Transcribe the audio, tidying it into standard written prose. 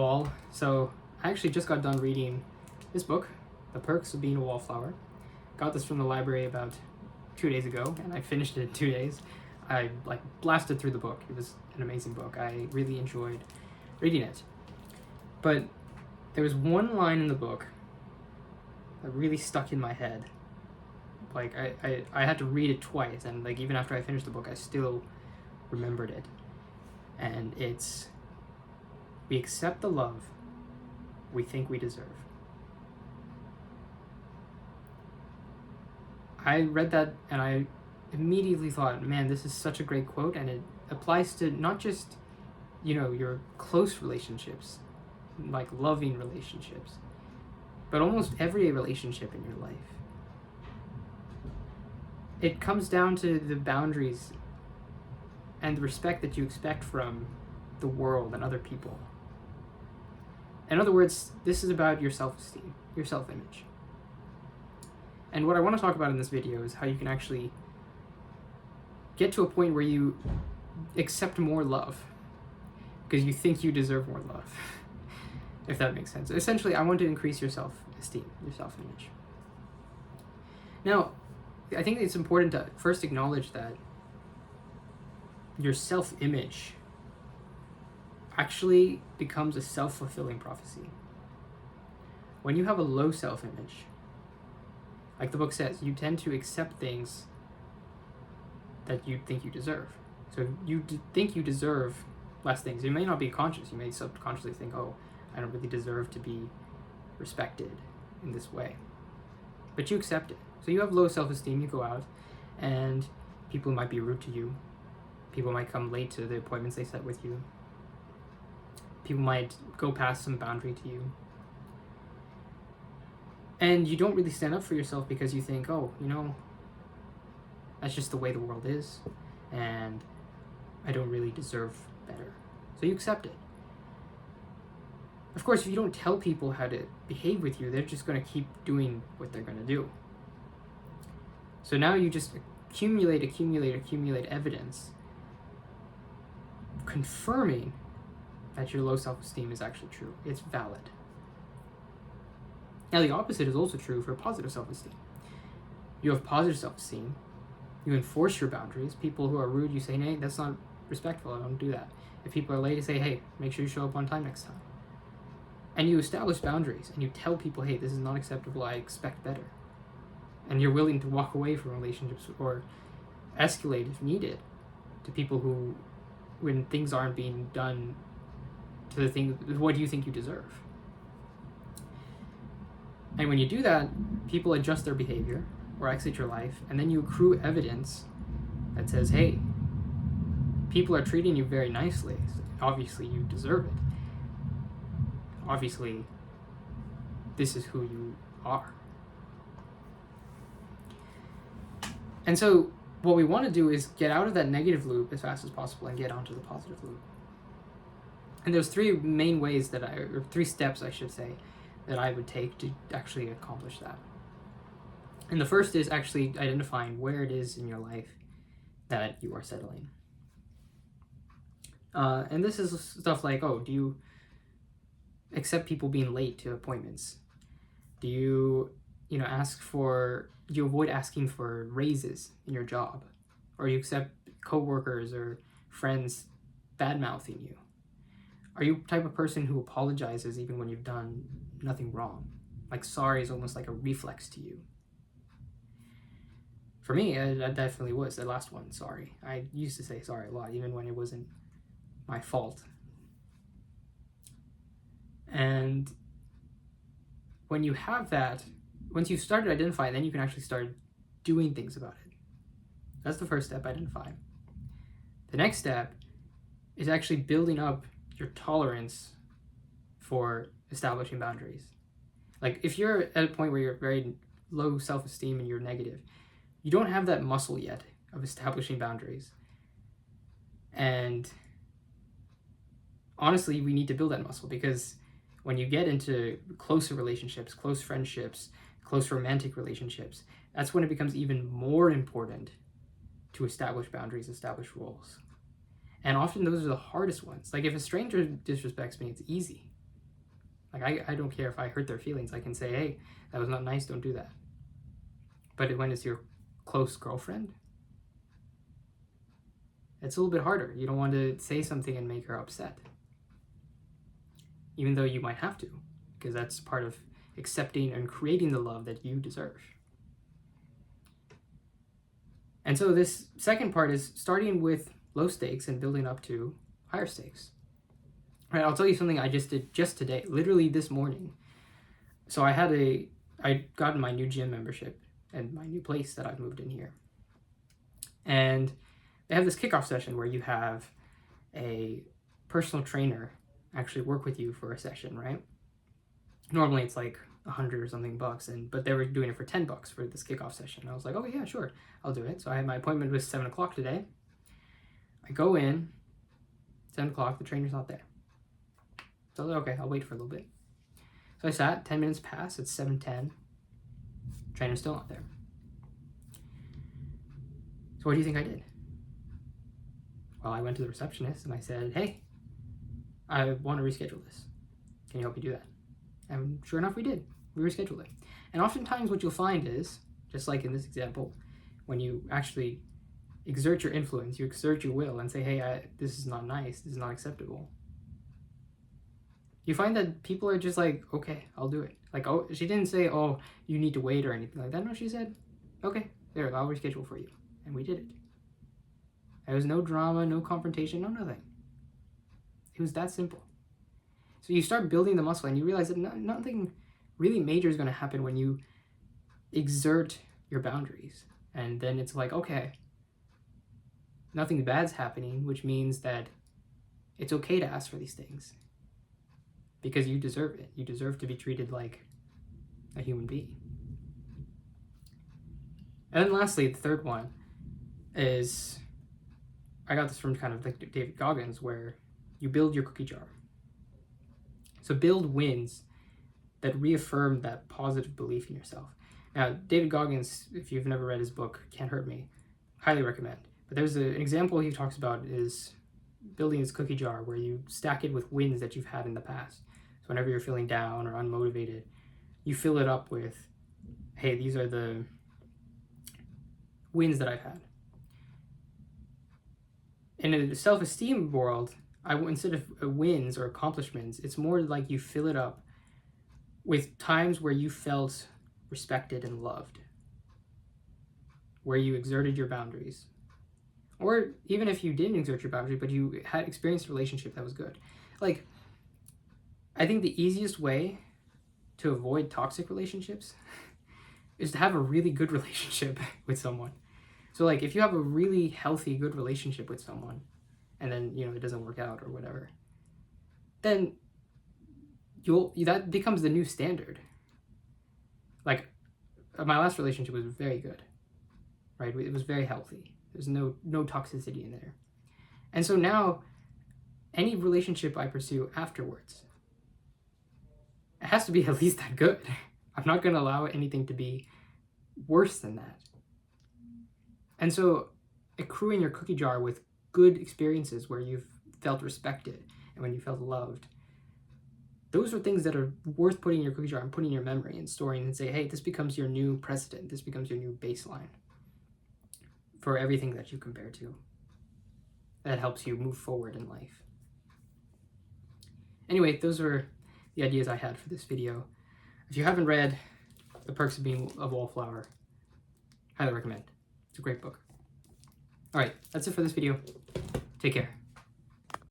Hello all. So I actually just got done reading this book, The Perks of Being a Wallflower. Got this from the library about 2 days ago, and I finished it in 2 days. I blasted through the book. It was an amazing book. I really enjoyed reading it. But there was one line in the book that really stuck in my head. I had to read it twice, and even after I finished the book, I still remembered it. And it's, we accept the love we think we deserve. I read that and I immediately thought, man, this is such a great quote, and it applies to not just, your close relationships, like loving relationships, but almost every relationship in your life. It comes down to the boundaries and the respect that you expect from the world and other people. In other words, this is about your self-esteem, your self-image. And what I want to talk about in this video is how you can actually get to a point where you accept more love because you think you deserve more love, if that makes sense. Essentially, I want to increase your self-esteem, your self-image. Now, I think it's important to first acknowledge that your self-image actually becomes a self-fulfilling prophecy. When you have a low self-image, like the book says, you tend to accept things that you think you deserve. So you think you deserve less things. You may not be conscious. You may subconsciously think, oh, I don't really deserve to be respected in this way. But you accept it. So you have low self-esteem, you go out, and people might be rude to you. People might come late to the appointments they set with you. People might go past some boundary to you. And you don't really stand up for yourself because you think, oh, that's just the way the world is, and I don't really deserve better. So you accept it. Of course, if you don't tell people how to behave with you, they're just going to keep doing what they're going to do. So now you just accumulate evidence confirming that your low self-esteem is actually true. It's valid. Now, the opposite is also true for positive self-esteem. You have positive self-esteem. You enforce your boundaries. People who are rude, you say, hey, that's not respectful. I don't do that. If people are late, you say, hey, make sure you show up on time next time. And you establish boundaries, and you tell people, hey, this is not acceptable. I expect better. And you're willing to walk away from relationships or escalate if needed to people who, when things aren't being done to the thing, what do you think you deserve? And when you do that, people adjust their behavior or exit your life, and then you accrue evidence that says, hey, people are treating you very nicely. So obviously, you deserve it. Obviously, this is who you are. And so what we want to do is get out of that negative loop as fast as possible and get onto the positive loop. And there's three main ways or 3 steps, I should say, that I would take to actually accomplish that. And the first is actually identifying where it is in your life that you are settling. And this is stuff like, oh, do you accept people being late to appointments? Do you, do you avoid asking for raises in your job? Or you accept coworkers or friends bad-mouthing you? Are you the type of person who apologizes even when you've done nothing wrong? Like, sorry is almost like a reflex to you. For me, I definitely was. The last one, sorry. I used to say sorry a lot, even when it wasn't my fault. And when you have that, once you've started identifying, then you can actually start doing things about it. That's the first step, identify. The next step is actually building up your tolerance for establishing boundaries. Like, if you're at a point where you're very low self-esteem and you're negative, you don't have that muscle yet of establishing boundaries. And honestly, we need to build that muscle, because when you get into closer relationships, close friendships, close romantic relationships, that's when it becomes even more important to establish boundaries, establish rules. And often those are the hardest ones. Like, if a stranger disrespects me, it's easy. Like, I don't care if I hurt their feelings. I can say, hey, that was not nice, don't do that. But when it's your close girlfriend, it's a little bit harder. You don't want to say something and make her upset. Even though you might have to, because that's part of accepting and creating the love that you deserve. And so this second part is starting with low stakes and building up to higher stakes. Right, I'll tell you something I just did just today, literally this morning. So I'd gotten my new gym membership and my new place that I've moved in here. And they have this kickoff session where you have a personal trainer actually work with you for a session, right? Normally it's like $100 or something bucks, but they were doing it for $10 for this kickoff session. I was like, oh yeah, sure, I'll do it. So I had my appointment was 7 o'clock today. I go in, 7 o'clock, the trainer's not there. So I was like, okay, I'll wait for a little bit. So I sat, 10 minutes pass, it's 7:10. Trainer's still not there. So what do you think I did? Well, I went to the receptionist and I said, hey, I want to reschedule this. Can you help me do that? And sure enough, we did. We rescheduled it. And oftentimes what you'll find is, just like in this example, when you actually exert your influence, you exert your will and say, hey, this is not nice, this is not acceptable. You find that people are just like, okay, I'll do it. Like, oh, she didn't say, oh, you need to wait or anything like that. No, she said, okay, there, I'll reschedule for you. And we did it. There was no drama, no confrontation, no nothing. It was that simple. So you start building the muscle and you realize that nothing really major is going to happen when you exert your boundaries. And then it's like, okay, nothing bad's happening, which means that it's okay to ask for these things. Because you deserve it. You deserve to be treated like a human being. And then lastly, the third one is, I got this from kind of like David Goggins, where you build your cookie jar. So build wins that reaffirm that positive belief in yourself. Now, David Goggins, if you've never read his book, Can't Hurt Me, highly recommend. But there's an example he talks about is building his cookie jar where you stack it with wins that you've had in the past. So whenever you're feeling down or unmotivated, you fill it up with, hey, these are the wins that I've had. In a self-esteem world, instead of wins or accomplishments, it's more like you fill it up with times where you felt respected and loved, where you exerted your boundaries. Or even if you didn't exert your boundaries, but you had experienced a relationship that was good. Like, I think the easiest way to avoid toxic relationships is to have a really good relationship with someone. So like, if you have a really healthy, good relationship with someone, and then, it doesn't work out or whatever, then that becomes the new standard. Like, my last relationship was very good, right? It was very healthy. There's no toxicity in there. And so now, any relationship I pursue afterwards, it has to be at least that good. I'm not going to allow anything to be worse than that. And so, accruing your cookie jar with good experiences where you've felt respected and when you felt loved, those are things that are worth putting in your cookie jar and putting in your memory and storing and say, hey, this becomes your new precedent. This becomes your new baseline for everything that you compare to. That helps you move forward in life. Anyway, those were the ideas I had for this video. If you haven't read The Perks of Being a Wallflower, highly recommend. It's a great book. All right, that's it for this video. Take care.